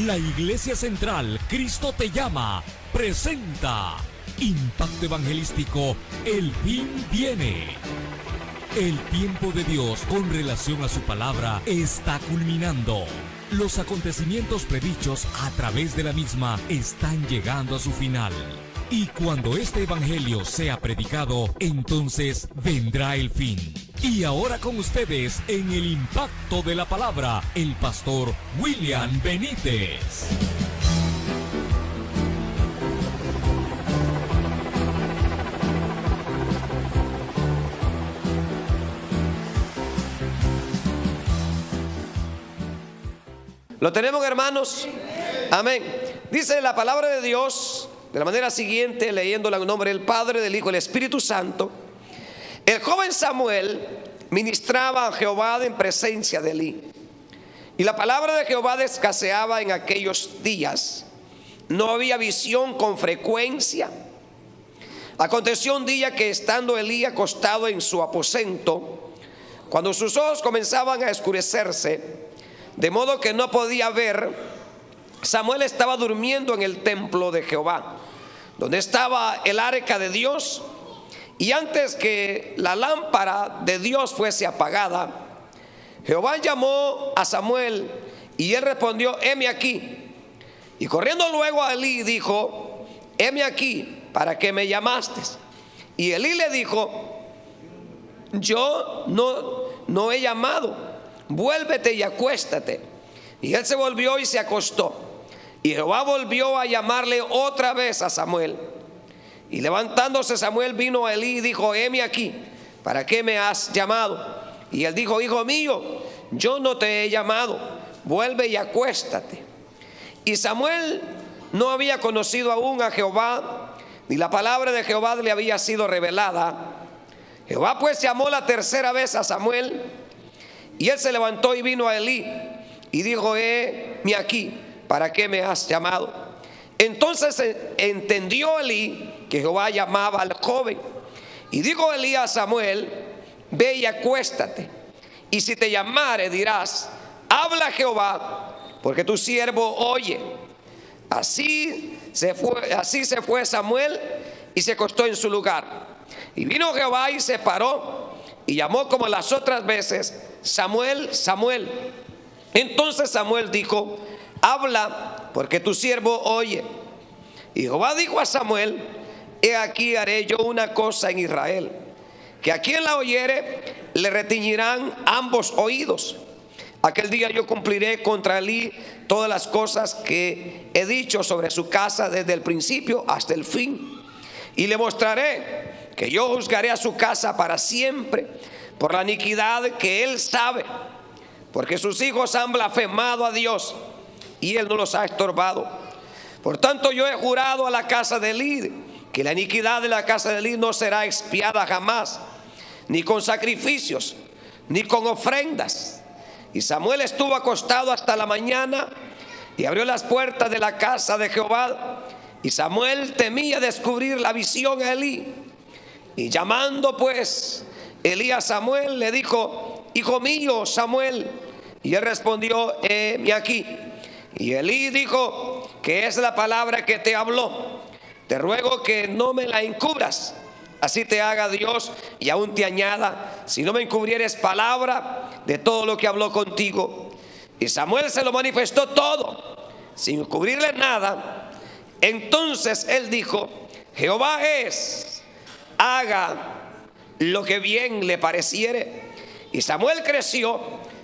La Iglesia Central Cristo te llama presenta Impacto Evangelístico. El fin viene. El tiempo de Dios con relación a su palabra está culminando. Los acontecimientos predichos a través de la misma están llegando a su final. Y cuando este evangelio sea predicado, entonces vendrá el fin. Y ahora con ustedes, en el impacto de la palabra, el pastor William Benítez. ¿Lo tenemos, hermanos? Amén. Dice la palabra de Dios de la manera siguiente, leyéndola en nombre del Padre, del Hijo y del Espíritu Santo. El joven Samuel ministraba a Jehová en presencia de Elí, y la palabra de Jehová escaseaba en aquellos días. No había visión con frecuencia. Aconteció un día que, estando Elí acostado en su aposento, cuando sus ojos comenzaban a oscurecerse, de modo que no podía ver, Samuel estaba durmiendo en el templo de Jehová, donde estaba el arca de Dios. Y antes que la lámpara de Dios fuese apagada, Jehová llamó a Samuel, y él respondió: heme aquí. Y corriendo luego a Elí dijo: heme aquí, ¿para qué me llamaste? Y Elí le dijo: yo no he llamado, vuélvete y acuéstate. Y él se volvió y se acostó. Y Jehová volvió a llamarle otra vez a Samuel. Y levantándose Samuel vino a Elí y dijo: heme aquí, ¿para qué me has llamado? Y él dijo: hijo mío, yo no te he llamado, vuelve y acuéstate. Y Samuel no había conocido aún a Jehová, ni la palabra de Jehová le había sido revelada. Jehová pues llamó la tercera vez a Samuel, y él se levantó y vino a Elí y dijo: heme aquí, ¿para qué me has llamado? Entonces entendió Elí que Jehová llamaba al joven. Y dijo Elí a Samuel: ve y acuéstate, y si te llamare dirás: habla Jehová, porque tu siervo oye. Así se fue Samuel y se acostó en su lugar. Y vino Jehová y se paró y llamó como las otras veces: Samuel, Samuel. Entonces Samuel dijo: habla, porque tu siervo oye. Y Jehová dijo a Samuel: he aquí haré yo una cosa en Israel, que a quien la oyere le retiñirán ambos oídos. Aquel día yo cumpliré contra Elí todas las cosas que he dicho sobre su casa desde el principio hasta el fin. Y le mostraré que yo juzgaré a su casa para siempre por la iniquidad que él sabe, porque sus hijos han blasfemado a Dios y él no los ha estorbado. Por tanto yo he jurado a la casa de Elí que la iniquidad de la casa de Elí no será expiada jamás, ni con sacrificios, ni con ofrendas. Y Samuel estuvo acostado hasta la mañana, y abrió las puertas de la casa de Jehová. Y Samuel temía descubrir la visión a Elí. Y llamando pues Elí a Samuel, le dijo: hijo mío, Samuel. Y él respondió: heme aquí. Y Elí dijo: ¿qué es la palabra que te habló? Te ruego que no me la encubras. Así te haga Dios y aún te añada, si no me encubrieres palabra de todo lo que habló contigo. Y Samuel se lo manifestó todo, sin cubrirle nada. Entonces él dijo: Jehová es, haga lo que bien le pareciere. Y Samuel creció,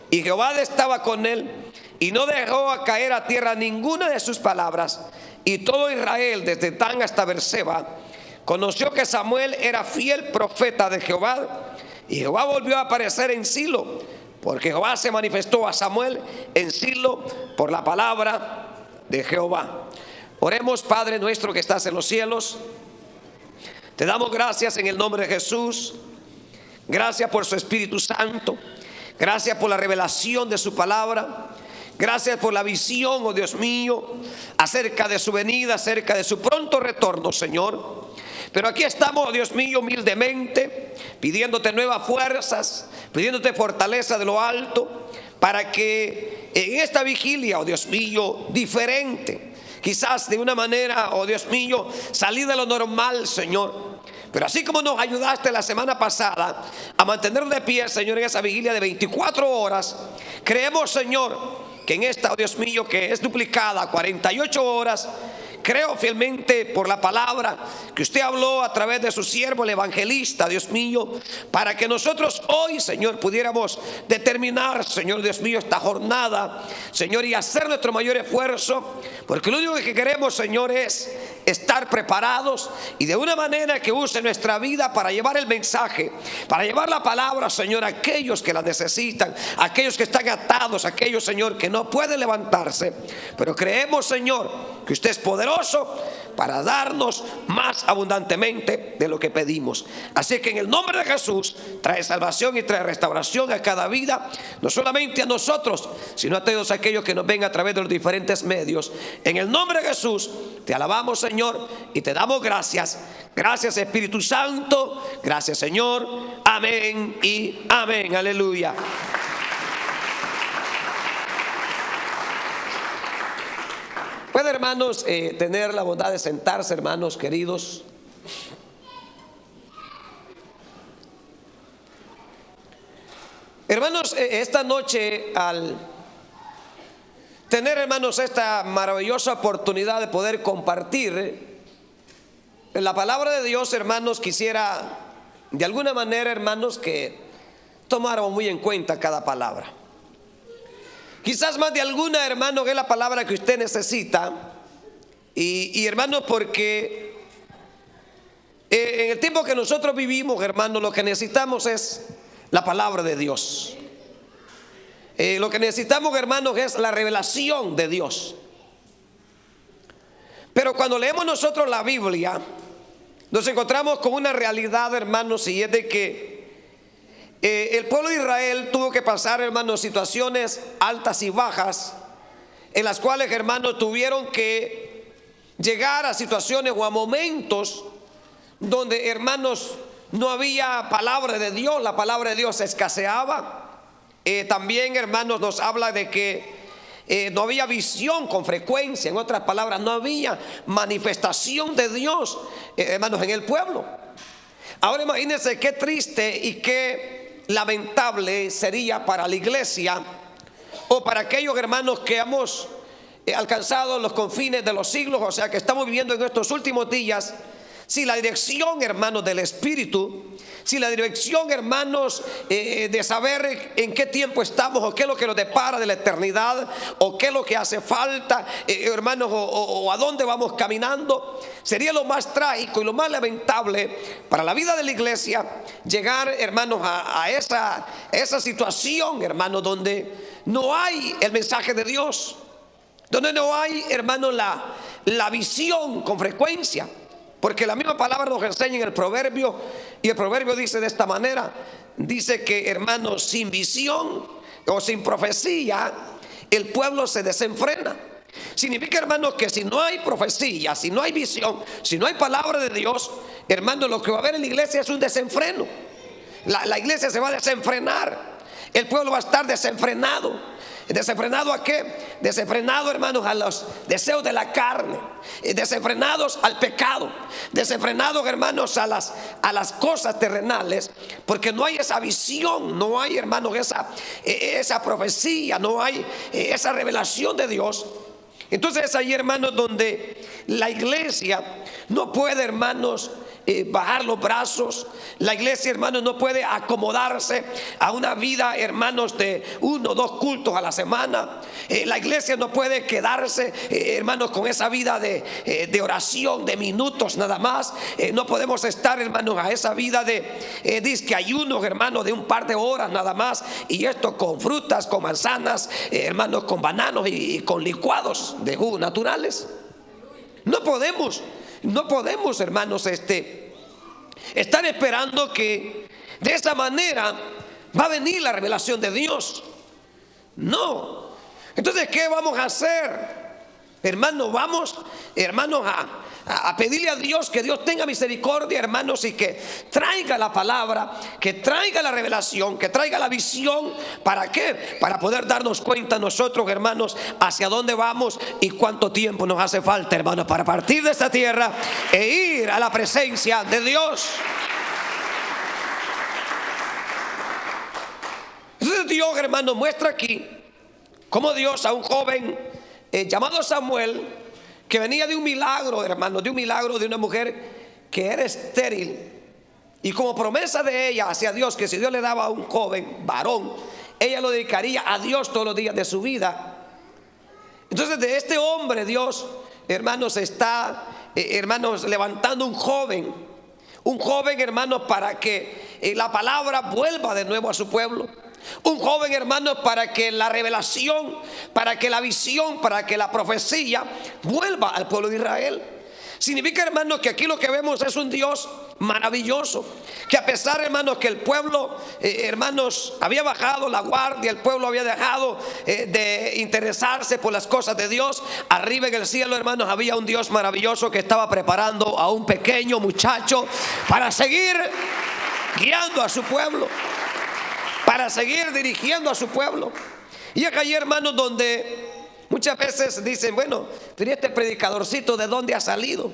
y Jehová estaba con él, y no dejó a caer a tierra ninguna de sus palabras. Y todo Israel, desde Dan hasta Beerseba, conoció que Samuel era fiel profeta de Jehová. Y Jehová volvió a aparecer en Silo, porque Jehová se manifestó a Samuel en Silo por la palabra de Jehová. Oremos. Padre nuestro que estás en los cielos, te damos gracias en el nombre de Jesús. Gracias por su Espíritu Santo. Gracias por la revelación de su palabra. Gracias por la visión, oh Dios mío, acerca de su venida, acerca de su pronto retorno, Señor. Pero aquí estamos, oh Dios mío, humildemente, pidiéndote nuevas fuerzas, pidiéndote fortaleza de lo alto, para que en esta vigilia, oh Dios mío, diferente, quizás de una manera, oh Dios mío, salir de lo normal, Señor. Pero así como nos ayudaste la semana pasada a mantener de pie, Señor, en esa vigilia de 24 horas, creemos, Señor, que en esta, oh Dios mío, que es duplicada 48 horas, creo fielmente por la palabra que usted habló a través de su siervo, el evangelista, Dios mío, para que nosotros hoy, Señor, pudiéramos determinar, Señor, Dios mío, esta jornada, Señor, y hacer nuestro mayor esfuerzo, porque lo único que queremos, Señor, es estar preparados y de una manera que use nuestra vida para llevar el mensaje, para llevar la palabra, Señor, a aquellos que la necesitan, a aquellos que están atados, a aquellos, Señor, que no pueden levantarse. Pero creemos, Señor, que usted es poderoso para darnos más abundantemente de lo que pedimos. Así que en el nombre de Jesús trae salvación y trae restauración a cada vida, no solamente a nosotros, sino a todos aquellos que nos ven a través de los diferentes medios. En el nombre de Jesús te alabamos, Señor, y te damos gracias. Gracias, Espíritu Santo. Gracias, Señor. Amén y amén. Aleluya. Puede, hermanos, tener la bondad de sentarse, hermanos queridos. Hermanos, esta noche, al tener, hermanos, esta maravillosa oportunidad de poder compartir la palabra de Dios, hermanos, quisiera de alguna manera, hermanos, que tomáramos muy en cuenta cada palabra. Quizás más de alguna, hermano, que es la palabra que usted necesita. Y hermano, porque en el tiempo que nosotros vivimos, hermano, lo que necesitamos es la palabra de Dios. Lo que necesitamos, hermanos, es la revelación de Dios. Pero cuando leemos nosotros la Biblia, nos encontramos con una realidad, hermanos, y es de que el pueblo de Israel tuvo que pasar, hermanos, situaciones altas y bajas, en las cuales, hermanos, tuvieron que llegar a situaciones o a momentos donde, hermanos, no había palabra de Dios, la palabra de Dios escaseaba. También, hermanos, nos habla de que no había visión con frecuencia. En otras palabras, no había manifestación de Dios, hermanos, en el pueblo. Ahora imagínense qué triste y qué lamentable sería para la iglesia o para aquellos, hermanos, que hemos alcanzado los confines de los siglos, o sea, que estamos viviendo en estos últimos días, si la dirección, hermanos, del Espíritu, si la dirección, hermanos, de saber en qué tiempo estamos o qué es lo que nos depara de la eternidad o qué es lo que hace falta, hermanos, o a dónde vamos caminando, sería lo más trágico y lo más lamentable para la vida de la iglesia llegar, hermanos, a esa situación, hermanos, donde no hay el mensaje de Dios, donde no hay, hermanos, la visión con frecuencia. Porque la misma palabra nos enseña en el proverbio, y el proverbio dice de esta manera, dice que, hermanos, sin visión o sin profecía, el pueblo se desenfrena. Significa, hermanos, que si no hay profecía, si no hay visión, si no hay palabra de Dios, hermanos, lo que va a haber en la iglesia es un desenfreno. La iglesia se va a desenfrenar, el pueblo va a estar desenfrenado. ¿Desenfrenado a qué? Desenfrenado, hermanos, a los deseos de la carne, desenfrenados al pecado, desenfrenados, hermanos, a las cosas terrenales, porque no hay esa visión, no hay, hermanos, esa profecía, no hay esa revelación de Dios. Entonces es ahí, hermanos, donde la iglesia no puede, hermanos, bajar los brazos. La iglesia, hermanos, no puede acomodarse a una vida, hermanos, de 1 o 2 cultos a la semana. La iglesia no puede quedarse, hermanos, con esa vida de oración de minutos nada más. No podemos estar, hermanos, a esa vida de disque ayunos, hermanos, de un par de horas nada más, y esto con frutas, con manzanas, hermanos, con bananos y con licuados de jugos naturales. No podemos, hermanos, estar esperando que de esa manera va a venir la revelación de Dios. No, Entonces, ¿qué vamos a hacer? Hermanos, vamos, hermanos, a pedirle a Dios que Dios tenga misericordia, hermanos, y que traiga la palabra, que traiga la revelación, que traiga la visión. ¿Para qué? Para poder darnos cuenta nosotros, hermanos, hacia dónde vamos y cuánto tiempo nos hace falta, hermanos, para partir de esta tierra e ir a la presencia de Dios. Entonces Dios, hermanos, muestra aquí cómo Dios a un joven llamado Samuel, que venía de un milagro, hermanos, de un milagro de una mujer que era estéril, y como promesa de ella hacia Dios, que si Dios le daba a un joven varón, ella lo dedicaría a Dios todos los días de su vida. Entonces de este hombre Dios, hermanos, está, hermanos, levantando un joven, hermanos, para que la palabra vuelva de nuevo a su pueblo. Un joven, hermanos, para que la revelación, para que la visión, para que la profecía vuelva al pueblo de Israel. Significa, hermanos, que aquí lo que vemos es un Dios maravilloso, que a pesar, hermanos, que el pueblo, hermanos, había bajado la guardia, el pueblo había dejado de interesarse por las cosas de Dios, arriba en el cielo, hermanos, había un Dios maravilloso que estaba preparando a un pequeño muchacho para seguir guiando a su pueblo, para seguir dirigiendo a su pueblo. Y acá hay, hermanos, donde muchas veces dicen, bueno, pero este predicadorcito, ¿de dónde ha salido?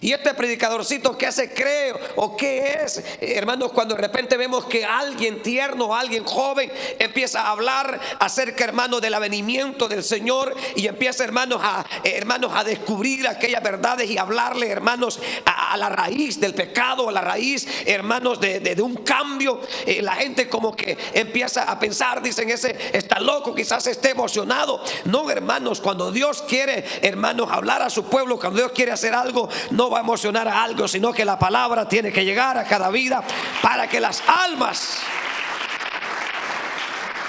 Y este predicadorcito, ¿qué se cree o qué es? Hermanos, cuando de repente vemos que alguien tierno, alguien joven empieza a hablar acerca, hermanos, del avenimiento del Señor, y empieza, hermanos, a descubrir aquellas verdades y hablarle, hermanos, a la raíz del pecado, a la raíz, hermanos, de un cambio. La gente como que empieza a pensar, dicen, ese está loco, quizás esté emocionado. No, hermanos, cuando Dios quiere, hermanos, hablar a su pueblo, cuando Dios quiere hacer algo, no va a emocionar a algo, sino que la palabra tiene que llegar a cada vida para que las almas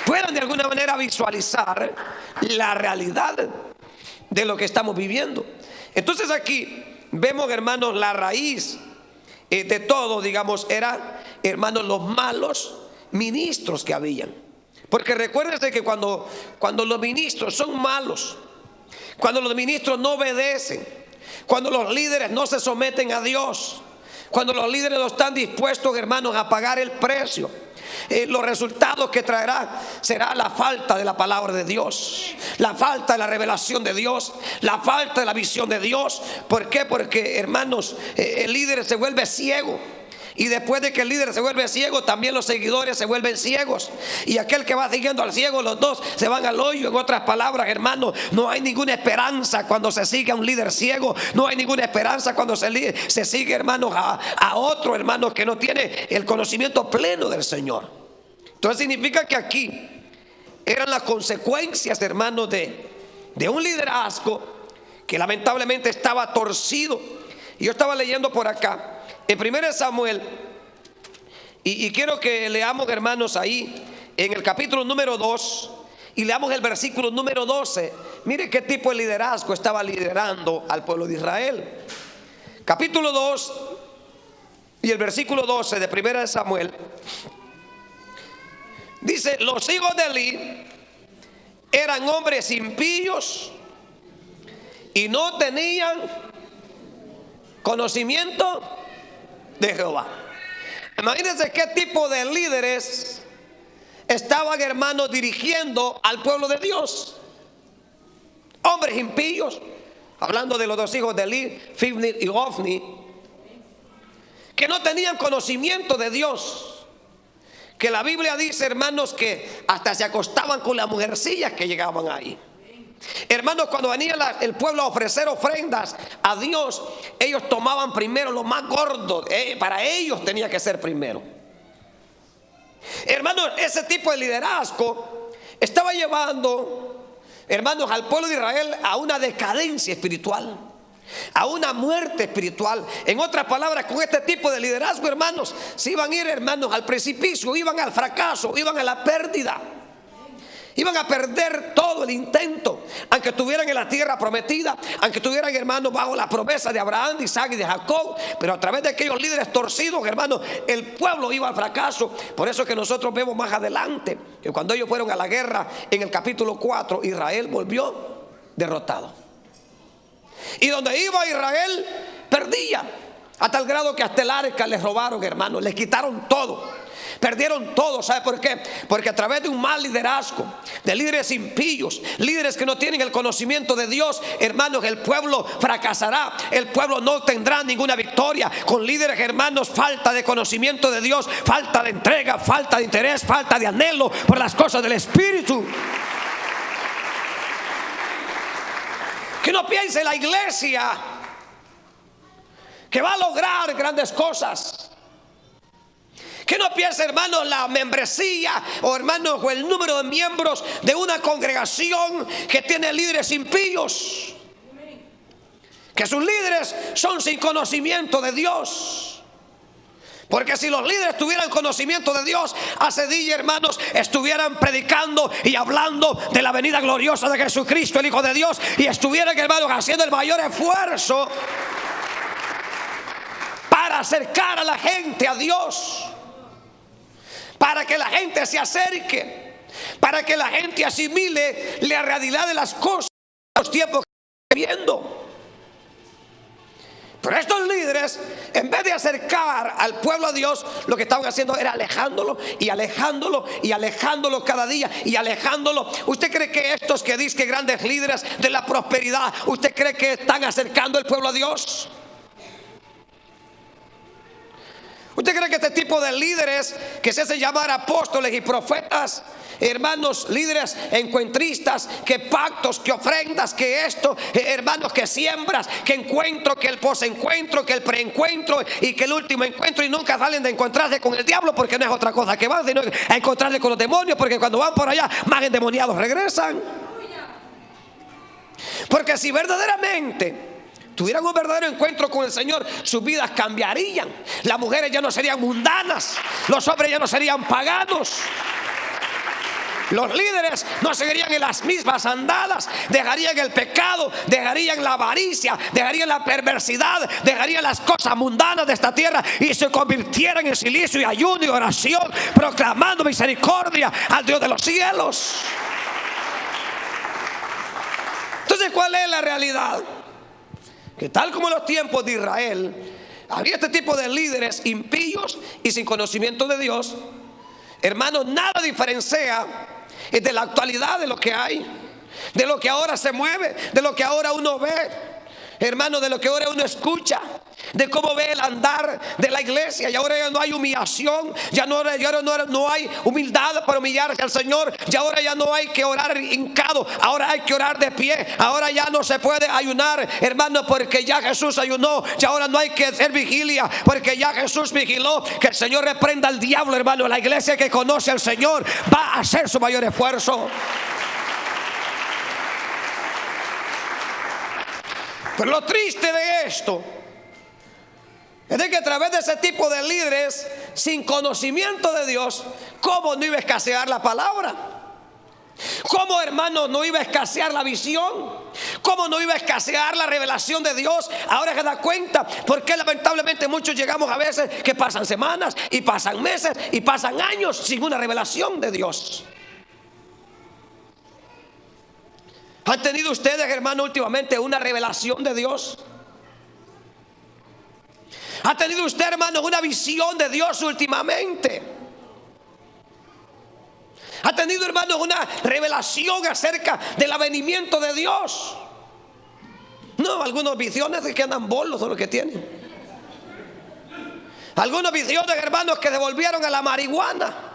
puedan de alguna manera visualizar la realidad de lo que estamos viviendo. Entonces aquí vemos, hermanos, la raíz de todo, digamos, era, hermanos, los malos ministros que habían. Porque recuérdense que cuando los ministros son malos, cuando los ministros no obedecen, cuando los líderes no se someten a Dios, cuando los líderes no están dispuestos, hermanos, a pagar el precio, los resultados que traerá será la falta de la palabra de Dios, la falta de la revelación de Dios, la falta de la visión de Dios. ¿Por qué? Porque, hermanos, el líder se vuelve ciego. Y después de que el líder se vuelve ciego, también los seguidores se vuelven ciegos. Y aquel que va siguiendo al ciego, los dos se van al hoyo. En otras palabras, hermanos, no hay ninguna esperanza cuando se sigue a un líder ciego. No hay ninguna esperanza cuando se sigue, hermanos, a otro, hermanos, que no tiene el conocimiento pleno del Señor. Entonces significa que aquí eran las consecuencias, hermanos, de un liderazgo que lamentablemente estaba torcido. Y yo estaba leyendo por acá en 1 Samuel, y quiero que leamos, hermanos, ahí en el capítulo número 2, y leamos el versículo número 12. Mire qué tipo de liderazgo estaba liderando al pueblo de Israel. Capítulo 2 y el versículo 12 de 1 Samuel dice: los hijos de Eli eran hombres impíos y no tenían conocimiento de Jehová. Imagínense qué tipo de líderes estaban, hermanos, dirigiendo al pueblo de Dios. Hombres impíos, hablando de los dos hijos de Eli, Fibni y Ofni, que no tenían conocimiento de Dios. Que la Biblia dice, hermanos, que hasta se acostaban con las mujercillas que llegaban ahí. Hermanos, cuando venía el pueblo a ofrecer ofrendas a Dios, ellos tomaban primero lo más gordo. Para ellos tenía que ser primero. Hermanos, ese tipo de liderazgo estaba llevando, hermanos, al pueblo de Israel a una decadencia espiritual, a una muerte espiritual. En otras palabras, con este tipo de liderazgo, hermanos, se iban a ir, hermanos, al precipicio, iban al fracaso, iban a la pérdida. Iban a perder todo el intento, aunque estuvieran en la tierra prometida, aunque estuvieran, hermanos, bajo la promesa de Abraham, de Isaac y de Jacob. Pero a través de aquellos líderes torcidos, hermanos, el pueblo iba al fracaso. Por eso que nosotros vemos más adelante que cuando ellos fueron a la guerra en el capítulo 4, Israel volvió derrotado. Y donde iba Israel, perdía. A tal grado que hasta el arca les robaron, hermanos, les quitaron todo. Perdieron todo. ¿Sabe por qué? Porque a través de un mal liderazgo, de líderes impíos, líderes que no tienen el conocimiento de Dios, hermanos, el pueblo fracasará. El pueblo no tendrá ninguna victoria. Con líderes, hermanos, falta de conocimiento de Dios, falta de entrega, falta de interés, falta de anhelo por las cosas del Espíritu. Que no piense la iglesia que va a lograr grandes cosas. Que no piense, hermanos, la membresía o, hermanos, o el número de miembros de una congregación que tiene líderes impíos, que sus líderes son sin conocimiento de Dios. Porque si los líderes tuvieran conocimiento de Dios, hace días, hermanos, estuvieran predicando y hablando de la venida gloriosa de Jesucristo, el Hijo de Dios, y estuvieran, hermanos, haciendo el mayor esfuerzo para acercar a la gente a Dios, para que la gente se acerque, para que la gente asimile la realidad de las cosas, los tiempos que estamos viviendo. Pero estos líderes, en vez de acercar al pueblo a Dios, lo que estaban haciendo era alejándolo y alejándolo y alejándolo cada día y alejándolo. ¿Usted cree que estos que dicen que grandes líderes de la prosperidad, usted cree que están acercando al pueblo a Dios? ¿Usted cree que este tipo de líderes que se hacen llamar apóstoles y profetas, hermanos, líderes encuentristas, que pactos, que ofrendas, que esto, hermanos, que siembras, que encuentro, que el posencuentro, que el preencuentro y que el último encuentro, y nunca salen de encontrarse con el diablo, porque no es otra cosa que van, sino a encontrarse con los demonios, porque cuando van por allá más endemoniados regresan? Porque si verdaderamente tuvieran un verdadero encuentro con el Señor, sus vidas cambiarían. Las mujeres ya no serían mundanas, los hombres ya no serían paganos, los líderes no seguirían en las mismas andadas, dejarían el pecado, dejarían la avaricia, dejarían la perversidad, dejarían las cosas mundanas de esta tierra y se convirtieran en silicio y ayuno y oración, proclamando misericordia al Dios de los cielos. Entonces, ¿cuál es la realidad? Que tal como en los tiempos de Israel había este tipo de líderes impíos y sin conocimiento de Dios, hermanos, nada diferencia de la actualidad de lo que hay, de lo que ahora se mueve, de lo que ahora uno ve, hermanos, de lo que ahora uno escucha, de cómo ve el andar de la iglesia. Y ahora ya no hay humillación, ya no hay humildad para humillarse al Señor, y ahora ya no hay que orar hincado, ahora hay que orar de pie. Ahora ya no se puede ayunar, hermano, porque ya Jesús ayunó, y ahora no hay que hacer vigilia, porque ya Jesús vigiló. Que el Señor reprenda al diablo, hermano. La iglesia que conoce al Señor va a hacer su mayor esfuerzo. Pero lo triste de esto es de que a través de ese tipo de líderes sin conocimiento de Dios, ¿cómo no iba a escasear la palabra? ¿Cómo, hermano, no iba a escasear la visión? ¿Cómo no iba a escasear la revelación de Dios? Ahora se da cuenta porque lamentablemente muchos llegamos a veces que pasan semanas y pasan meses y pasan años sin una revelación de Dios. ¿Han tenido ustedes, hermano, últimamente una revelación de Dios? ¿Ha tenido usted, hermano, una visión de Dios últimamente? ¿Ha tenido, hermano, una revelación acerca del avenimiento de Dios? No, algunas visiones de que andan bolos son los que tienen. Algunas visiones, hermanos, que devolvieron a la marihuana.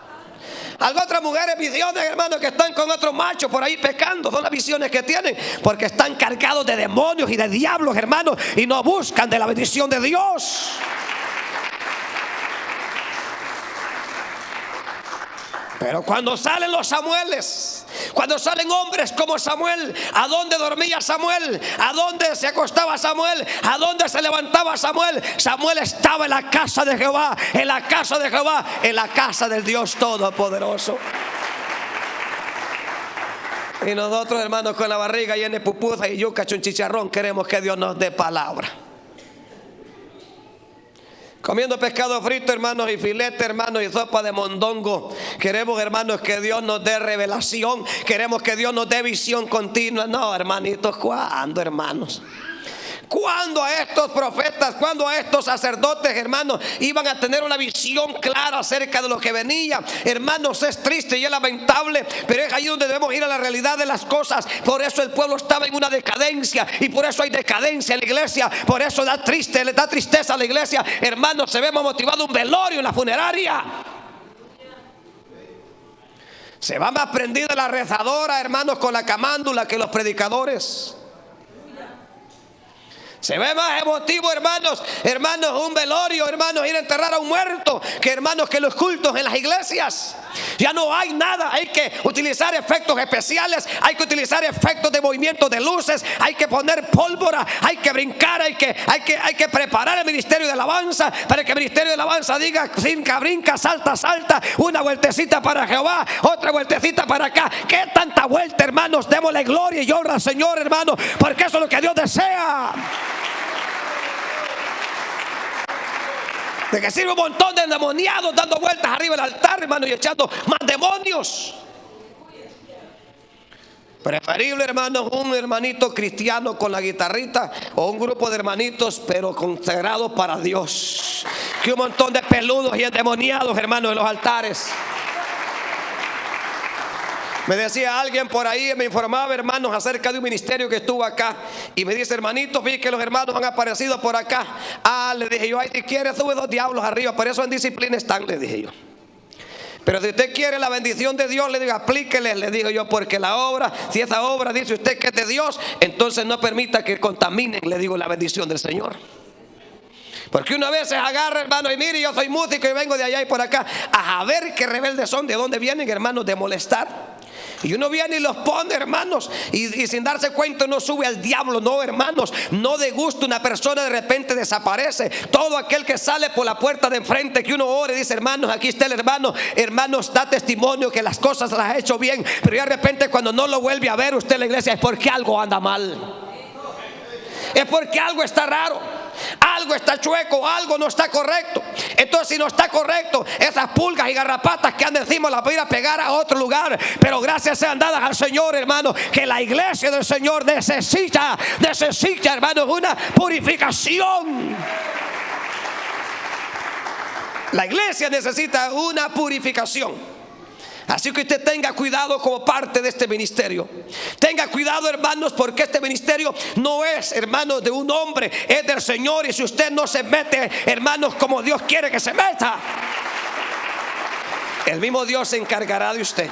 Algunas otras mujeres, visiones, hermanos, que están con otros machos por ahí pecando. Son las visiones que tienen, porque están cargados de demonios y de diablos, hermanos, y no buscan de la bendición de Dios. Pero cuando salen los Samueles, cuando salen hombres como Samuel, ¿a dónde dormía Samuel? ¿A dónde se acostaba Samuel? ¿A dónde se levantaba Samuel? Samuel estaba en la casa de Jehová, en la casa de Jehová, en la casa del Dios Todopoderoso. Y nosotros, hermanos, con la barriga llena de pupusa y yuca, un chicharrón, queremos que Dios nos dé palabra. comiendo pescado frito, hermanos, y filete, hermanos, y sopa de mondongo. Queremos, hermanos, que Dios nos dé revelación. Queremos que Dios nos dé visión continua. No, hermanitos, ¿cuándo, hermanos? ¿Cuándo a estos profetas, cuándo a estos sacerdotes, hermanos, iban a tener una visión clara acerca de lo que venía? Hermanos, es triste y es lamentable, pero es ahí donde debemos ir a la realidad de las cosas. Por eso el pueblo estaba en una decadencia, y por eso hay decadencia en la iglesia. Por eso le da tristeza a la iglesia. Hermanos, se ve más motivado un velorio en la funeraria. Se va más prendida la rezadora, hermanos, con la camándula que los predicadores. Se ve más emotivo, hermanos, un velorio, hermanos, ir a enterrar a un muerto, que, hermanos, que los cultos en las iglesias. Ya no hay nada, hay que utilizar efectos especiales, hay que utilizar efectos de movimiento de luces, hay que poner pólvora, hay que brincar, hay que preparar el ministerio de alabanza, para que el ministerio de alabanza diga: brinca, brinca, salta, salta, una vueltecita para Jehová, otra vueltecita para acá. ¿Qué tanta vuelta, hermanos? Démosle gloria y honra al Señor, hermanos, porque eso es lo que Dios desea. De que sirve un montón de endemoniados dando vueltas arriba del altar, hermano, y echando más demonios. Preferible, hermanos, un hermanito cristiano con la guitarrita, o un grupo de hermanitos pero consagrados para Dios, que un montón de peludos y endemoniados, hermanos, en los altares. Me decía alguien por ahí, me informaba, hermanos, acerca de un ministerio que estuvo acá, y me dice: hermanitos, vi que los hermanos han aparecido por acá. Le dije yo: ay, si quiere sube 2 diablos arriba, por eso en disciplina están, le dije yo. Pero si usted quiere la bendición de Dios, le digo, aplíquele, le digo yo, porque la obra, si esa obra dice usted que es de Dios, entonces no permita que contaminen, le digo, la bendición del Señor. Porque una vez se agarra, hermano, y mire, yo soy músico y vengo de allá y por acá, a ver qué rebeldes son, de dónde vienen, hermanos, de molestar. Y uno viene y los pone, hermanos, y sin darse cuenta uno sube al diablo. No, hermanos, no de gusto una persona de repente desaparece. Todo aquel que sale por la puerta de enfrente, que uno ore y dice: hermanos, aquí está el hermano, hermanos, da testimonio que las cosas las ha hecho bien. Pero de repente cuando no lo vuelve a ver usted en la iglesia, es porque algo anda mal, es porque algo está raro, algo está chueco, algo no está correcto. Entonces, si no está correcto, esas pulgas y garrapatas que andan encima las voy a ir a pegar a otro lugar. Pero gracias sean dadas al Señor, hermano, que la iglesia del Señor necesita, hermanos, una purificación. La iglesia necesita una purificación. Así que usted tenga cuidado como parte de este ministerio. Tenga cuidado, hermanos, porque este ministerio no es, hermanos, de un hombre, es del Señor. Y si usted no se mete, hermanos, como Dios quiere que se meta, el mismo Dios se encargará de usted.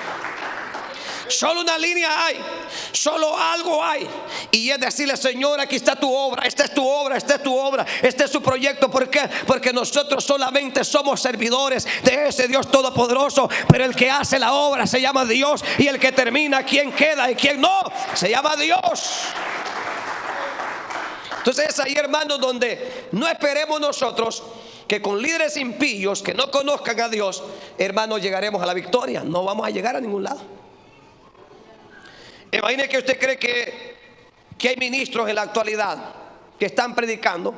Solo una línea hay, solo algo hay, y es decirle: Señor, aquí está tu obra, esta es tu obra, esta es tu obra, este es su proyecto. ¿Por qué? Porque nosotros solamente somos servidores de ese Dios todopoderoso, pero el que hace la obra se llama Dios, y el que termina, quién queda y quién no, se llama Dios. Entonces es ahí, hermanos, donde no esperemos nosotros que con líderes impíos que no conozcan a Dios, hermanos, llegaremos a la victoria. No vamos a llegar a ningún lado. Imagine que usted cree que hay ministros en la actualidad que están predicando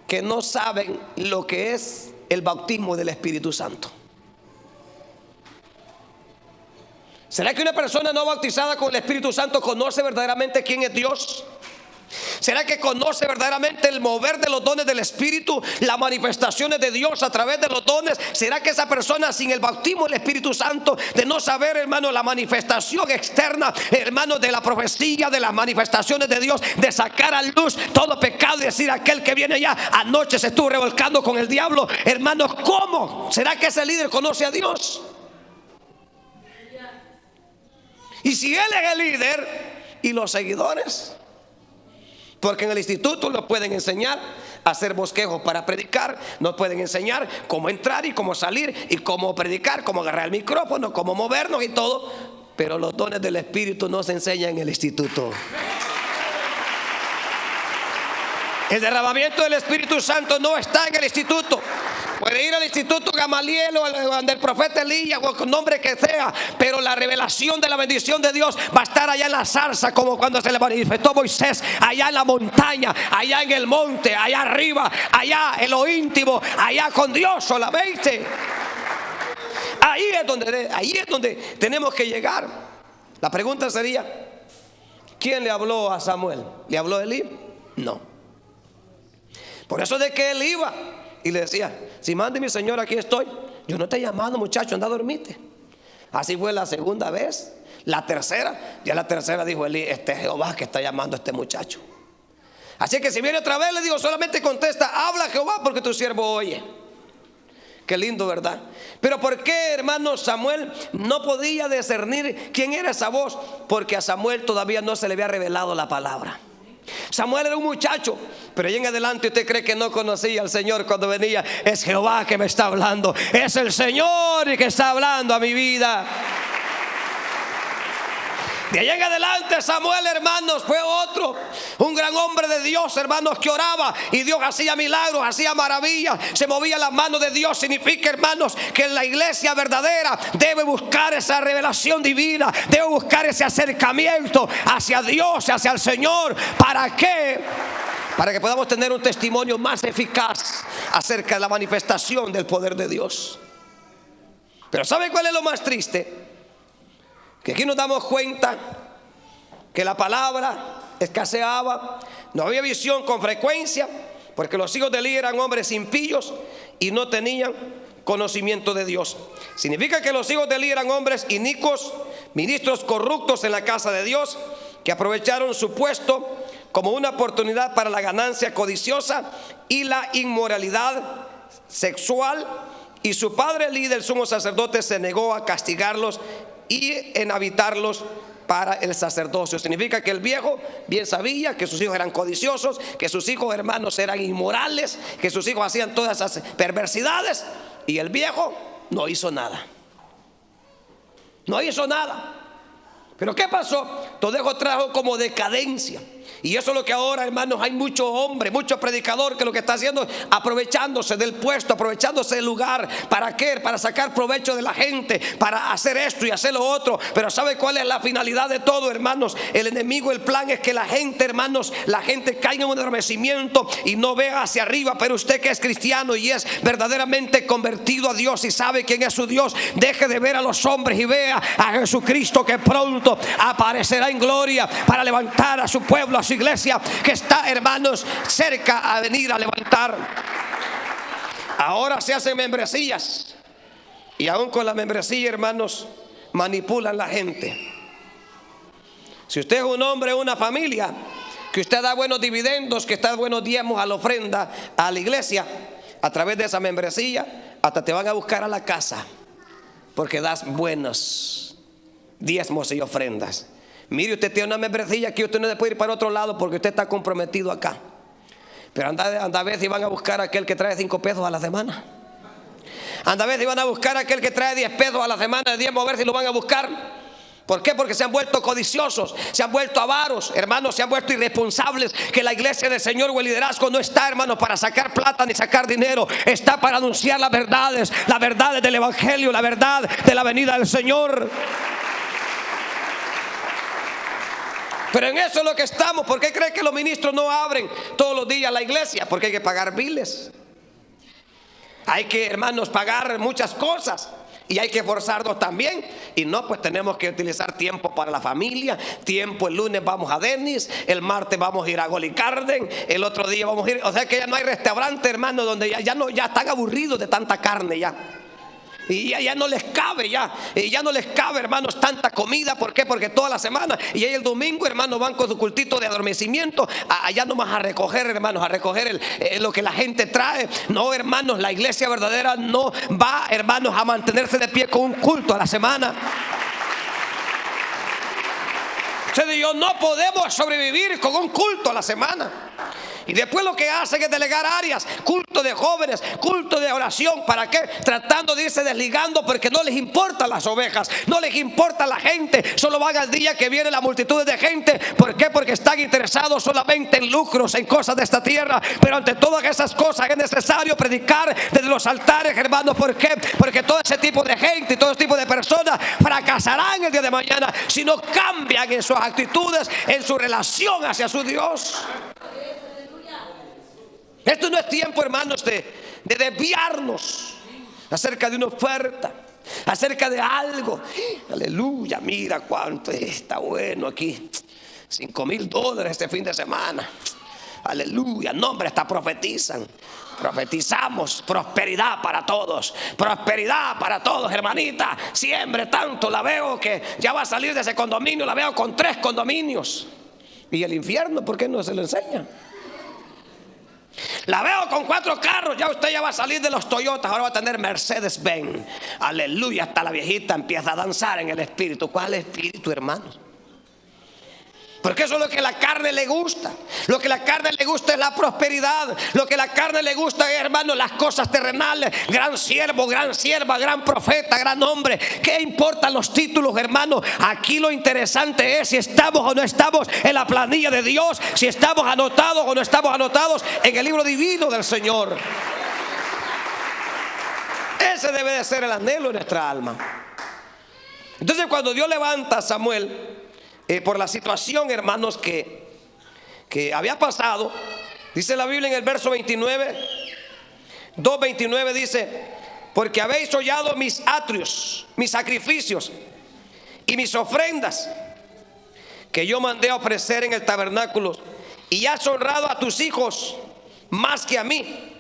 que no saben lo que es el bautismo del Espíritu Santo. ¿Será que una persona no bautizada con el Espíritu Santo conoce verdaderamente quién es Dios? ¿Será que conoce verdaderamente el mover de los dones del Espíritu, las manifestaciones de Dios a través de los dones? ¿Será que esa persona sin el bautismo del Espíritu Santo, de no saber, hermano, la manifestación externa, hermano, de la profecía, de las manifestaciones de Dios, de sacar a luz todo pecado y decir: aquel que viene ya anoche se estuvo revolcando con el diablo? Hermanos, ¿cómo? ¿Será que ese líder conoce a Dios? Y si él es el líder, ¿y los seguidores? Porque en el instituto nos pueden enseñar a hacer bosquejos para predicar, nos pueden enseñar cómo entrar y cómo salir y cómo predicar, cómo agarrar el micrófono, cómo movernos y todo. Pero los dones del Espíritu no se enseñan en el instituto. El derramamiento del Espíritu Santo no está en el instituto. Puede ir al Instituto Gamaliel o al profeta Elías o con nombre que sea, pero la revelación de la bendición de Dios va a estar allá en la zarza, como cuando se le manifestó a Moisés, allá en la montaña, allá en el monte, allá arriba, allá en lo íntimo, allá con Dios solamente. Ahí es donde tenemos que llegar. La pregunta sería: ¿quién le habló a Samuel? ¿Le habló Elí? No. Por eso de que él iba y le decía: si mande mi señor, aquí estoy. Yo no te he llamado, muchacho, anda a dormirte. Así fue la segunda vez. La tercera, ya la tercera dijo Elí: este es Jehová que está llamando a este muchacho. Así que si viene otra vez, le digo, solamente contesta: habla Jehová, porque tu siervo oye. Qué lindo, ¿verdad? Pero ¿por qué, hermano, Samuel no podía discernir quién era esa voz? Porque a Samuel todavía no se le había revelado la palabra. Samuel era un muchacho, pero ahí en adelante usted cree que no conocía al Señor cuando venía. Es Jehová que me está hablando, es el Señor que está hablando a mi vida. De ahí en adelante Samuel, hermanos, fue un gran hombre de Dios, hermanos, que oraba y Dios hacía milagros, hacía maravillas, se movía la mano de Dios. Significa, hermanos, que la iglesia verdadera debe buscar esa revelación divina, debe buscar ese acercamiento hacia Dios, hacia el Señor. ¿Para qué? Para que podamos tener un testimonio más eficaz acerca de la manifestación del poder de Dios. Pero ¿saben cuál es lo más triste? Que aquí nos damos cuenta que la palabra escaseaba, no había visión con frecuencia, porque los hijos de Elí eran hombres impíos y no tenían conocimiento de Dios. Significa que los hijos de Elí eran hombres inicuos, ministros corruptos en la casa de Dios, que aprovecharon su puesto como una oportunidad para la ganancia codiciosa y la inmoralidad sexual. Y su padre Elí, el sumo sacerdote, se negó a castigarlos y en habitarlos para el sacerdocio. Significa que el viejo bien sabía que sus hijos eran codiciosos, que sus hijos, hermanos, eran inmorales, que sus hijos hacían todas esas perversidades, y el viejo no hizo nada. No hizo nada. Pero ¿qué pasó? Todo eso trajo como decadencia. Y eso es lo que ahora, hermanos, hay mucho hombre, mucho predicador que lo que está haciendo es aprovechándose del puesto, aprovechándose del lugar. ¿Para qué? Para sacar provecho de la gente, para hacer esto y hacer lo otro. Pero ¿sabe cuál es la finalidad de todo, hermanos? El enemigo, el plan es que la gente, hermanos, la gente caiga en un adormecimiento y no vea hacia arriba. Pero usted que es cristiano y es verdaderamente convertido a Dios y sabe quién es su Dios, deje de ver a los hombres y vea a Jesucristo, que pronto aparecerá en gloria para levantar a su pueblo, a su iglesia, que está, hermanos, cerca a venir a levantar. Ahora se hacen membresías, y aún con la membresía, hermanos, manipulan la gente. Si usted es un hombre, una familia, que usted da buenos dividendos, que está buenos diezmos a la ofrenda a la iglesia, a través de esa membresía, hasta te van a buscar a la casa, porque das buenos diezmos y ofrendas. Mire, usted tiene una membresía aquí, usted no puede ir para otro lado porque usted está comprometido acá. Pero anda a ver si van a buscar a aquel que trae 5 pesos a la semana. Anda a ver si van a buscar a aquel que trae 10 pesos a la semana de diezmo, a ver si lo van a buscar. ¿Por qué? Porque se han vuelto codiciosos, se han vuelto avaros, hermanos, se han vuelto irresponsables. Que la iglesia del Señor o el liderazgo no está, hermanos, para sacar plata ni sacar dinero. Está para anunciar las verdades del evangelio, la verdad de la venida del Señor. Pero en eso es lo que estamos. ¿Por qué cree que los ministros no abren todos los días la iglesia? Porque hay que pagar biles. Hay que, hermanos, pagar muchas cosas. Y hay que esforzarnos también. Y no, pues tenemos que utilizar tiempo para la familia. Tiempo, el lunes vamos a Denis, el martes vamos a ir a Golicarden, el otro día vamos a ir. O sea que ya no hay restaurante, hermano, donde ya están aburridos de tanta carne ya. Y ya no les cabe, ya no les cabe, hermanos, tanta comida. ¿Por qué? Porque toda la semana, y ahí el domingo, hermanos, van con su cultito de adormecimiento allá nomás a recoger, hermanos, a recoger lo que la gente trae. No, hermanos, la iglesia verdadera no va, hermanos, a mantenerse de pie con un culto a la semana. Usted y yo no podemos sobrevivir con un culto a la semana. Y después lo que hacen es delegar áreas, culto de jóvenes, culto de oración. ¿Para qué? Tratando de irse desligando, porque no les importan las ovejas, no les importa la gente. Solo van al día que viene la multitud de gente. ¿Por qué? Porque están interesados solamente en lucros, en cosas de esta tierra. Pero ante todas esas cosas es necesario predicar desde los altares, hermanos. ¿Por qué? Porque todo ese tipo de gente y todo ese tipo de personas fracasarán el día de mañana si no cambian en sus actitudes, en su relación hacia su Dios. Esto no es tiempo, hermanos, de desviarnos acerca de una oferta, acerca de algo. Aleluya, mira cuánto está bueno aquí. $5,000 este fin de semana. Aleluya, no, hombre, hasta profetizan. Profetizamos prosperidad para todos. Prosperidad para todos, hermanita. Siembre tanto. La veo que ya va a salir de ese condominio. La veo con 3 condominios. ¿Y el infierno por qué no se lo enseña? La veo con 4 carros. Ya usted ya va a salir de los Toyotas. Ahora va a tener Mercedes-Benz. Aleluya, hasta la viejita empieza a danzar en el espíritu. ¿Cuál espíritu, hermanos? Porque eso es lo que la carne le gusta. Lo que la carne le gusta es la prosperidad. Lo que la carne le gusta es, hermano, las cosas terrenales. Gran siervo, gran sierva, gran profeta, gran hombre. ¿Qué importan los títulos, hermano? Aquí lo interesante es si estamos o no estamos en la planilla de Dios. Si estamos anotados o no estamos anotados en el libro divino del Señor. Ese debe de ser el anhelo de nuestra alma. Entonces, cuando Dios levanta a Samuel, por la situación, hermanos, que había pasado, dice la Biblia en el verso 29, 2:29 dice: porque habéis hollado mis atrios, mis sacrificios y mis ofrendas que yo mandé a ofrecer en el tabernáculo, y has honrado a tus hijos más que a mí,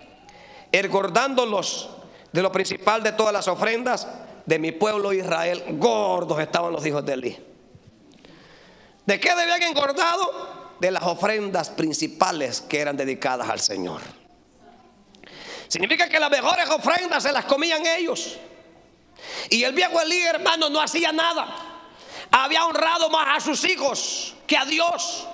engordándolos de lo principal de todas las ofrendas de mi pueblo Israel. Gordos estaban los hijos de Elí. ¿De qué debían engordado? De las ofrendas principales que eran dedicadas al Señor. Significa que las mejores ofrendas se las comían ellos. Y el viejo Elí, hermano, no hacía nada. Había honrado más a sus hijos que a Dios.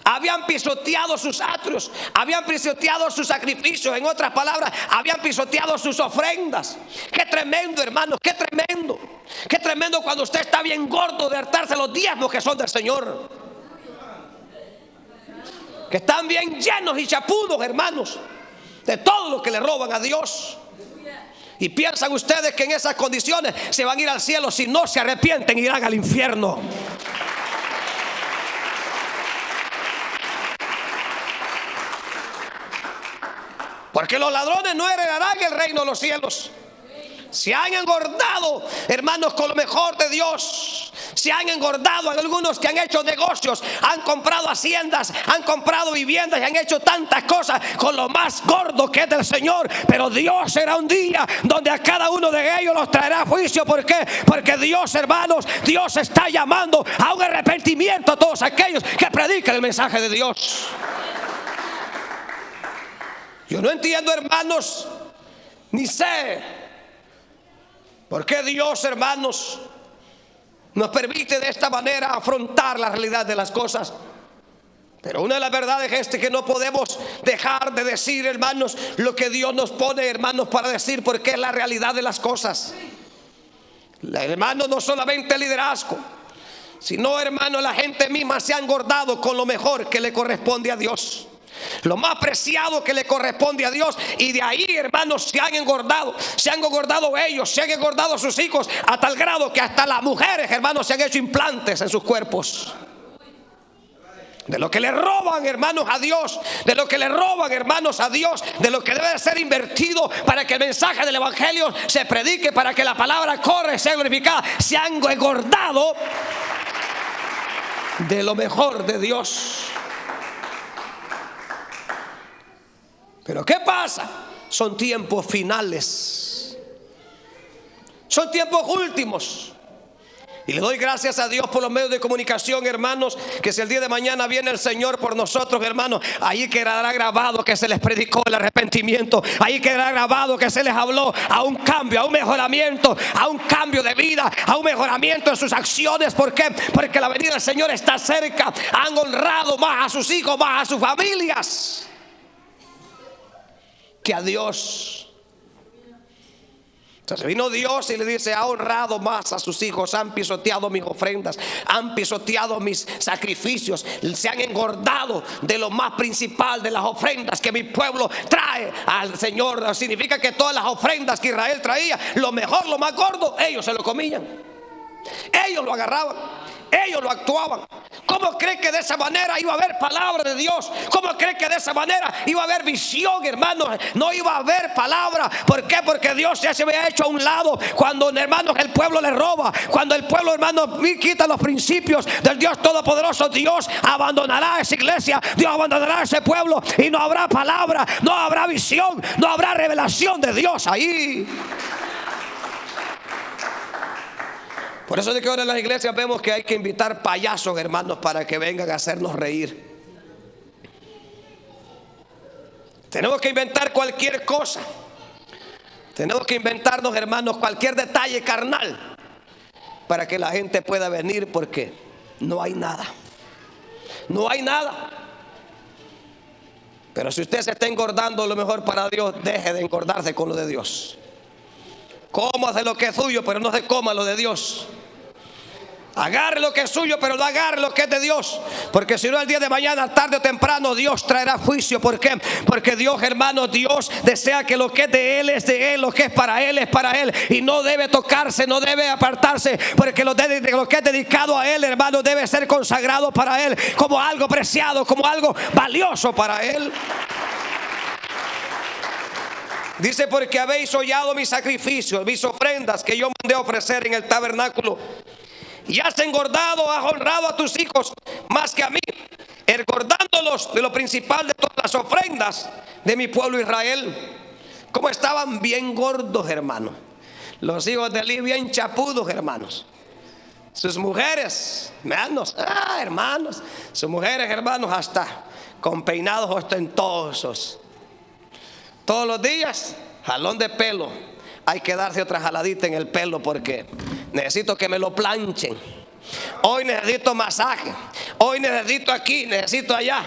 Habían pisoteado sus atrios, habían pisoteado sus sacrificios. En otras palabras, habían pisoteado sus ofrendas. Qué tremendo, hermano, qué tremendo. Qué tremendo cuando usted está bien gordo de hartarse los diezmos que son del Señor, que están bien llenos y chapudos, hermanos, de todo lo que le roban a Dios. Y piensan ustedes que en esas condiciones se van a ir al cielo. Si no se arrepienten, irán al infierno. Porque los ladrones no heredarán el reino de los cielos. Se han engordado, hermanos, con lo mejor de Dios. Se han engordado. Hay algunos que han hecho negocios, han comprado haciendas, han comprado viviendas y han hecho tantas cosas con lo más gordo que es del Señor. Pero Dios será un día donde a cada uno de ellos los traerá a juicio. ¿Por qué? Porque Dios, hermanos, Dios está llamando a un arrepentimiento a todos aquellos que predican el mensaje de Dios. Yo no entiendo, hermanos, ni sé por qué Dios, hermanos, nos permite de esta manera afrontar la realidad de las cosas. Pero una de las verdades es que no podemos dejar de decir, hermanos, lo que Dios nos pone, hermanos, para decir, porque es la realidad de las cosas. Hermanos, no solamente el liderazgo, sino, hermanos, la gente misma se ha engordado con lo mejor que le corresponde a Dios, lo más preciado que le corresponde a Dios. Y de ahí, hermanos, se han engordado ellos, se han engordado sus hijos, a tal grado que hasta las mujeres, hermanos, se han hecho implantes en sus cuerpos. De lo que le roban, hermanos, a Dios, de lo que le roban, hermanos, a Dios, de lo que debe ser invertido para que el mensaje del evangelio se predique, para que la palabra corra y sea glorificada. Se han engordado de lo mejor de Dios. Pero ¿qué pasa? Son tiempos finales, son tiempos últimos. Y le doy gracias a Dios por los medios de comunicación, hermanos, que si el día de mañana viene el Señor por nosotros, hermanos, ahí quedará grabado que se les predicó el arrepentimiento. Ahí quedará grabado que se les habló a un cambio, a un mejoramiento, a un cambio de vida, a un mejoramiento en sus acciones. ¿Por qué? Porque la venida del Señor está cerca. Han honrado más a sus hijos, más a sus familias. que a Dios. Entonces vino Dios y le dice: ha honrado más a sus hijos, han pisoteado mis ofrendas, han pisoteado mis sacrificios, se han engordado de lo más principal de las ofrendas que mi pueblo trae al Señor. Significa que todas las ofrendas que Israel traía, lo mejor, lo más gordo, ellos se lo comían, ellos lo agarraban, ellos lo actuaban. ¿Cómo cree que de esa manera iba a haber palabra de Dios? ¿Cómo cree que de esa manera iba a haber visión, hermanos? No iba a haber palabra. ¿Por qué? Porque Dios ya se había hecho a un lado. Cuando, hermanos, el pueblo le roba, cuando el pueblo, hermanos, quita los principios del Dios Todopoderoso, Dios abandonará esa iglesia, Dios abandonará ese pueblo, y no habrá palabra, no habrá visión, no habrá revelación de Dios ahí. Por eso es que ahora en las iglesias vemos que hay que invitar payasos, hermanos, para que vengan a hacernos reír. Tenemos que inventar cualquier cosa. Tenemos que inventarnos, hermanos, cualquier detalle carnal para que la gente pueda venir, porque no hay nada. No hay nada. Pero si usted se está engordando lo mejor para Dios, deje de engordarse con lo de Dios. Coma de lo que es suyo, pero no se coma lo de Dios. Agarre lo que es suyo, pero no agarre lo que es de Dios. Porque si no, el día de mañana, tarde o temprano, Dios traerá juicio. ¿Por qué? Porque Dios, hermano, Dios desea que lo que es de Él es de Él, lo que es para Él es para Él, y no debe tocarse, no debe apartarse. Porque lo que es dedicado a Él, hermano, debe ser consagrado para Él, como algo preciado, como algo valioso para Él. Dice: porque habéis hollado mis sacrificios, mis ofrendas que yo mandé a ofrecer en el tabernáculo, y has engordado, has honrado a tus hijos más que a mí, engordándolos de lo principal de todas las ofrendas de mi pueblo Israel. Como estaban bien gordos, hermanos, los hijos de Eli, bien chapudos, hermanos. Sus mujeres, hermanos, sus mujeres, hermanos, hasta con peinados ostentosos. Todos los días, jalón de pelo. Hay que darse otra jaladita en el pelo porque necesito que me lo planchen. Hoy necesito masaje. Hoy necesito aquí, necesito allá.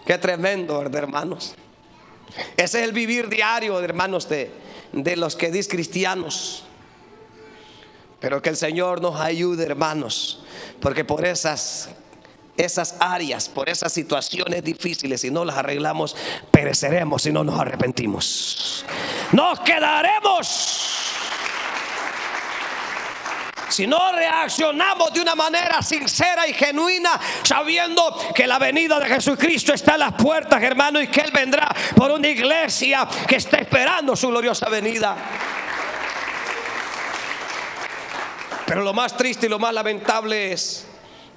Qué tremendo, ¿verdad, hermanos? Ese es el vivir diario, hermanos, de los que dicen cristianos. Pero que el Señor nos ayude, hermanos, porque por esas áreas, por esas situaciones difíciles, si no las arreglamos, pereceremos si no nos arrepentimos. Nos quedaremos si no reaccionamos de una manera sincera y genuina, sabiendo que la venida de Jesucristo está en las puertas, hermano, y que Él vendrá por una iglesia que está esperando su gloriosa venida. Pero lo más triste y lo más lamentable es,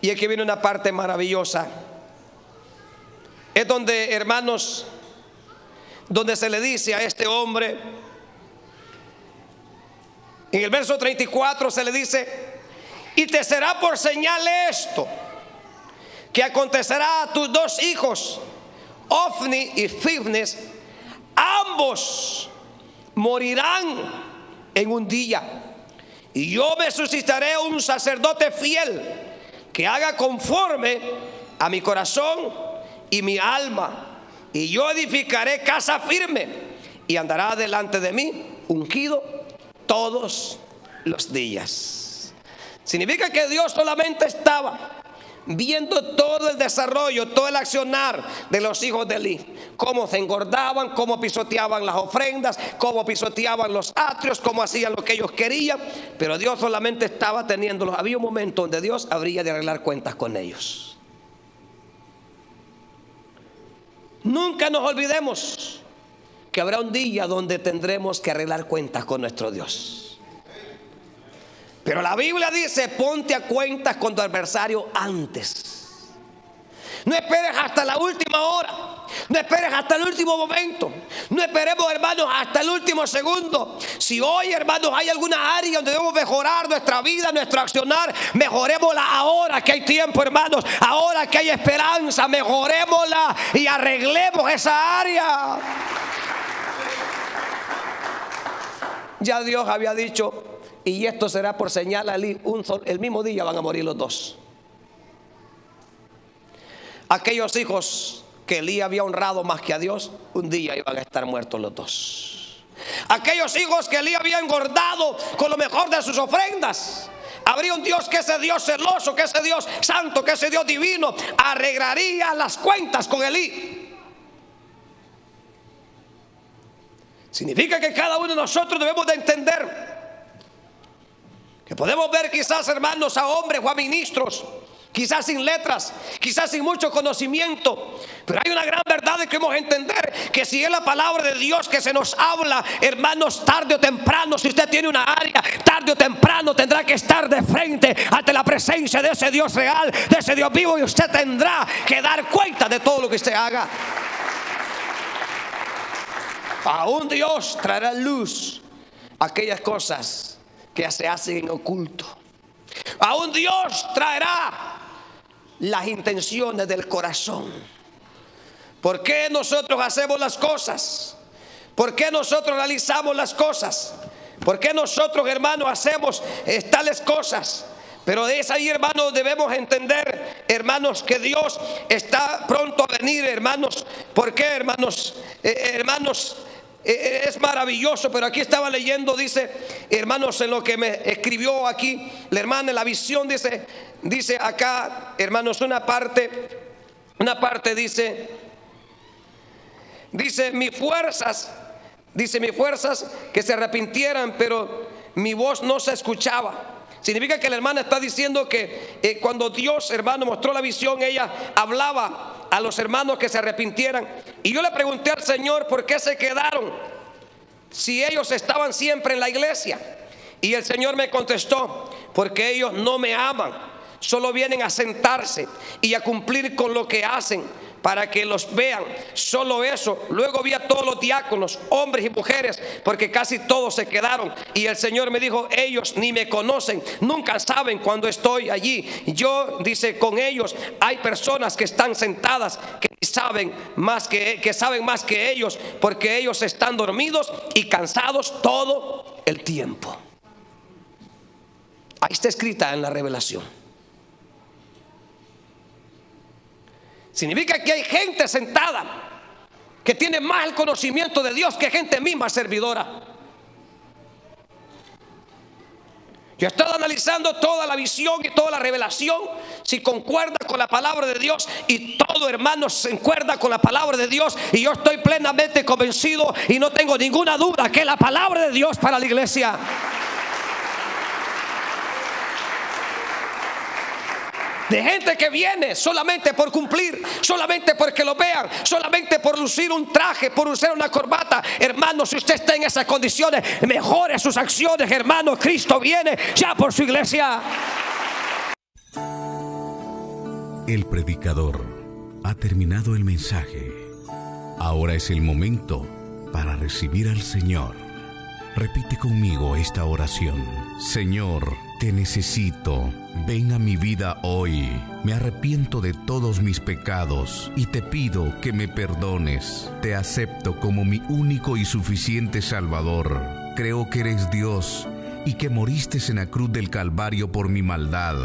y aquí viene una parte maravillosa, es donde, hermanos, donde se le dice a este hombre, en el verso 34 se le dice: y te será por señal esto, que acontecerá a tus dos hijos, Ofni y Fifnes, ambos morirán en un día, y yo me suscitaré un sacerdote fiel, que haga conforme a mi corazón y mi alma, y yo edificaré casa firme, y andará delante de mí ungido todos los días. Significa que Dios solamente estaba viendo todo el desarrollo, todo el accionar de los hijos de Eli, cómo se engordaban, cómo pisoteaban las ofrendas, cómo pisoteaban los atrios, cómo hacían lo que ellos querían. Pero Dios solamente estaba teniéndolos. Había un momento donde Dios habría de arreglar cuentas con ellos. Nunca nos olvidemos que habrá un día donde tendremos que arreglar cuentas con nuestro Dios. Pero la Biblia dice: ponte a cuentas con tu adversario antes. No esperes hasta la última hora. No esperes hasta el último momento. No esperemos, hermanos, hasta el último segundo. Si hoy, hermanos, hay alguna área donde debemos mejorar nuestra vida, nuestro accionar, mejorémosla ahora que hay tiempo, hermanos. Ahora que hay esperanza, mejorémosla y arreglemos esa área. Ya Dios había dicho: y esto será por señal a Eli, el mismo día van a morir los dos. Aquellos hijos que Elí había honrado más que a Dios, un día iban a estar muertos los dos. Aquellos hijos que Elí había engordado con lo mejor de sus ofrendas, habría un Dios, que ese Dios celoso, que ese Dios santo, que ese Dios divino arreglaría las cuentas con Elí. Significa que cada uno de nosotros debemos de entender que podemos ver quizás, hermanos, a hombres o a ministros, quizás sin letras, quizás sin mucho conocimiento, pero hay una gran verdad que debemos entender, que si es la palabra de Dios que se nos habla, hermanos, tarde o temprano, si usted tiene una área, tarde o temprano tendrá que estar de frente ante la presencia de ese Dios real, de ese Dios vivo, y usted tendrá que dar cuenta de todo lo que usted haga. Aún Dios traerá luz aquellas cosas que se hacen en oculto. Aún Dios traerá las intenciones del corazón. ¿Por qué nosotros hacemos las cosas? ¿Por qué nosotros realizamos las cosas? ¿Por qué nosotros, hermanos, hacemos tales cosas? Pero es ahí, hermanos, debemos entender, hermanos, que Dios está pronto a venir, hermanos. ¿Por qué, hermanos? Es maravilloso, pero aquí estaba leyendo, dice, hermanos, en lo que me escribió aquí la hermana en la visión, dice acá, hermanos, una parte dice mis fuerzas que se arrepintieran, pero mi voz no se escuchaba. Significa que la hermana está diciendo que cuando Dios, hermano, mostró la visión, ella hablaba a los hermanos que se arrepintieran. Y yo le pregunté al Señor por qué se quedaron si ellos estaban siempre en la iglesia. Y el Señor me contestó: porque ellos no me aman, solo vienen a sentarse y a cumplir con lo que hacen para que los vean, solo eso. Luego vi a todos los diáconos, hombres y mujeres, porque casi todos se quedaron. Y el Señor me dijo: ellos ni me conocen, nunca saben cuando estoy allí. Yo, dice, con ellos hay personas que están sentadas que saben más que ellos, porque ellos están dormidos y cansados todo el tiempo. Ahí está escrita en la revelación. Significa que hay gente sentada que tiene más el conocimiento de Dios que gente misma servidora. Yo he estado analizando toda la visión y toda la revelación, si concuerda con la palabra de Dios, y todo, hermanos, se concuerda con la palabra de Dios. Y yo estoy plenamente convencido y no tengo ninguna duda que es la palabra de Dios para la iglesia. De gente que viene solamente por cumplir, solamente porque lo vean, solamente por lucir un traje, por usar una corbata. Hermano, si usted está en esas condiciones, mejore sus acciones, hermano. Cristo viene ya por su iglesia. El predicador ha terminado el mensaje. Ahora es el momento para recibir al Señor. Repite conmigo esta oración. Señor, te necesito. Ven a mi vida hoy. Me arrepiento de todos mis pecados y te pido que me perdones. Te acepto como mi único y suficiente Salvador. Creo que eres Dios y que moriste en la cruz del Calvario por mi maldad.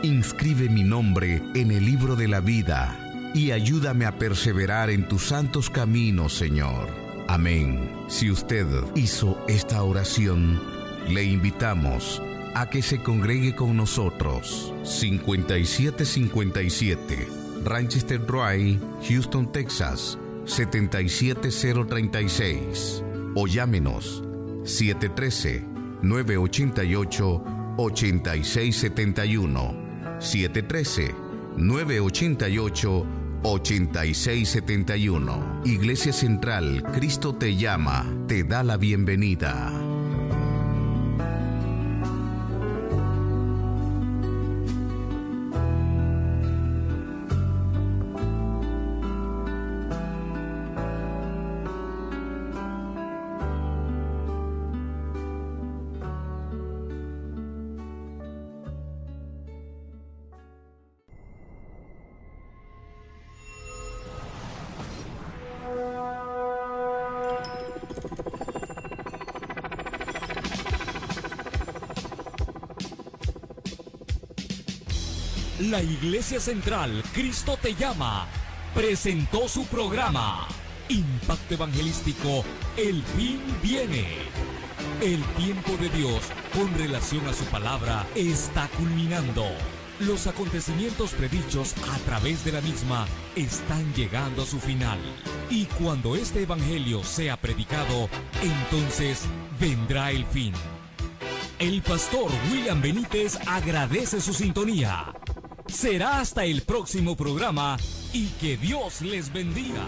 Inscribe mi nombre en el libro de la vida y ayúdame a perseverar en tus santos caminos, Señor. Amén. Si usted hizo esta oración, le invitamos a que se congregue con nosotros. 5757 Ranchester Drive, Houston, Texas 77036, o llámenos 713-988-8671, 713-988-8671. Iglesia Central, Cristo te llama, te da la bienvenida. La Iglesia Central, Cristo te llama, presentó su programa Impacto Evangelístico, El Fin Viene. El tiempo de Dios con relación a su palabra está culminando. Los acontecimientos predichos a través de la misma están llegando a su final. Y cuando este evangelio sea predicado, entonces vendrá el fin. El pastor William Benítez agradece su sintonía. Será hasta el próximo programa y que Dios les bendiga.